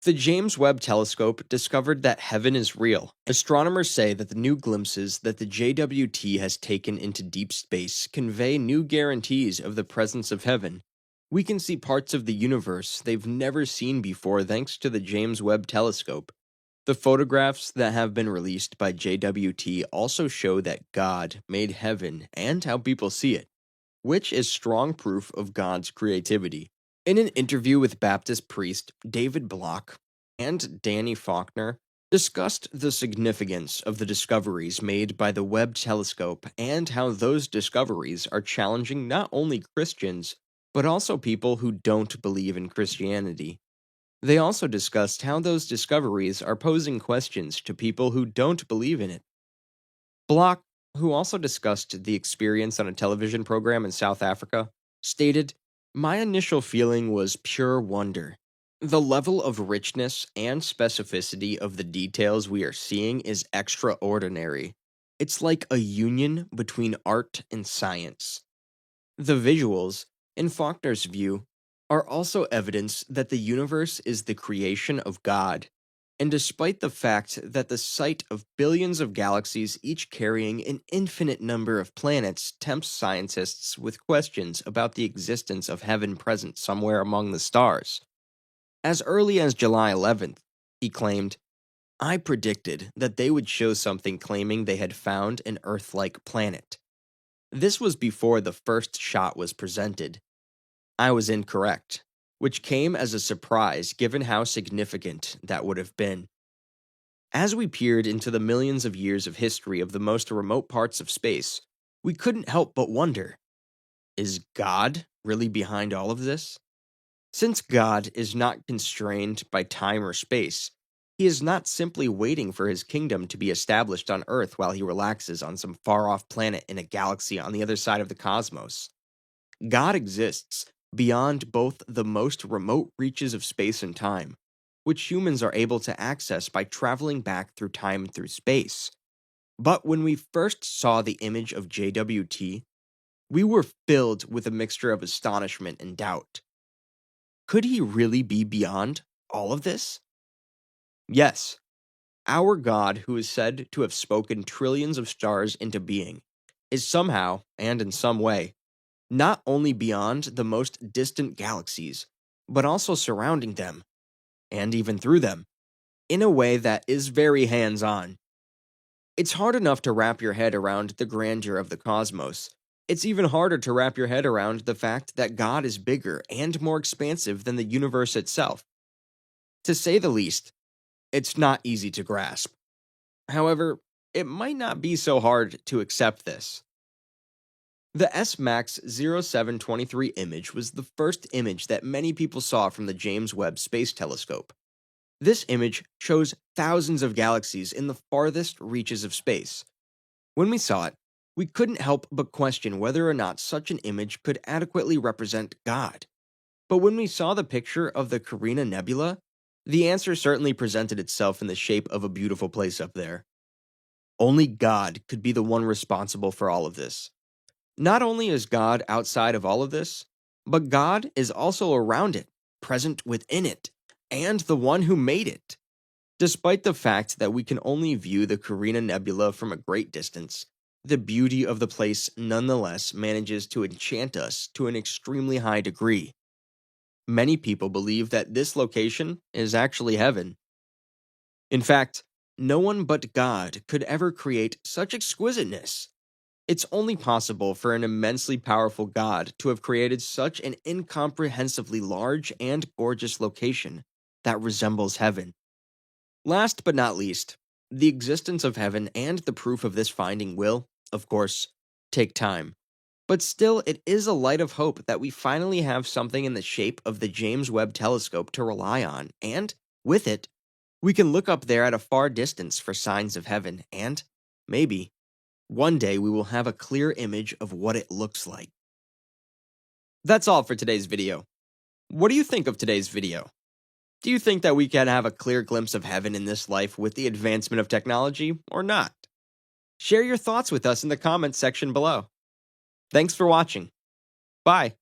The James Webb Telescope discovered that heaven is real. Astronomers say that the new glimpses that the JWT has taken into deep space convey new guarantees of the presence of heaven. We can see parts of the universe they've never seen before thanks to the James Webb Telescope. The photographs that have been released by JWT also show that God made heaven and how people see it, which is strong proof of God's creativity. In an interview with Baptist priest David Block and Danny Faulkner, discussed the significance of the discoveries made by the Webb telescope and how those discoveries are challenging not only Christians, but also people who don't believe in Christianity. They also discussed how those discoveries are posing questions to people who don't believe in it. Block, who also discussed the experience on a television program in South Africa, stated, "My initial feeling was pure wonder. The level of richness and specificity of the details we are seeing is extraordinary. It's like a union between art and science." The visuals, in Faulkner's view, are also evidence that the universe is the creation of God. And despite the fact that the sight of billions of galaxies each carrying an infinite number of planets tempts scientists with questions about the existence of heaven present somewhere among the stars. As early as July 11th, he claimed, "I predicted that they would show something claiming they had found an Earth-like planet. This was before the first shot was presented. I was incorrect, which came as a surprise given how significant that would have been." As we peered into the millions of years of history of the most remote parts of space, we couldn't help but wonder, is God really behind all of this? Since God is not constrained by time or space, he is not simply waiting for his kingdom to be established on Earth while he relaxes on some far-off planet in a galaxy on the other side of the cosmos. God exists beyond both the most remote reaches of space and time, which humans are able to access by traveling back through time and through space. But when we first saw the image of JWT, we were filled with a mixture of astonishment and doubt. Could he really be beyond all of this? Yes, our God, who is said to have spoken trillions of stars into being, is somehow, and in some way, not only beyond the most distant galaxies, but also surrounding them, and even through them, in a way that is very hands-on. It's hard enough to wrap your head around the grandeur of the cosmos. It's even harder to wrap your head around the fact that God is bigger and more expansive than the universe itself. To say the least, it's not easy to grasp. However, it might not be so hard to accept this. The S-MAX 0723 image was the first image that many people saw from the James Webb Space Telescope. This image shows thousands of galaxies in the farthest reaches of space. When we saw it, we couldn't help but question whether or not such an image could adequately represent God. But when we saw the picture of the Carina Nebula, the answer certainly presented itself in the shape of a beautiful place up there. Only God could be the one responsible for all of this. Not only is God outside of all of this, but God is also around it, present within it, and the one who made it. Despite the fact that we can only view the Carina Nebula from a great distance, the beauty of the place nonetheless manages to enchant us to an extremely high degree. Many people believe that this location is actually heaven. In fact, no one but God could ever create such exquisiteness. It's only possible for an immensely powerful God to have created such an incomprehensibly large and gorgeous location that resembles heaven. Last but not least, the existence of heaven and the proof of this finding will, of course, take time. But still, it is a light of hope that we finally have something in the shape of the James Webb Telescope to rely on, and, with it, we can look up there at a far distance for signs of heaven, and, maybe, one day we will have a clear image of what it looks like. That's all for today's video. What do you think of today's video? Do you think that we can have a clear glimpse of heaven in this life with the advancement of technology, or not? Share your thoughts with us in the comments section below. Thanks for watching. Bye.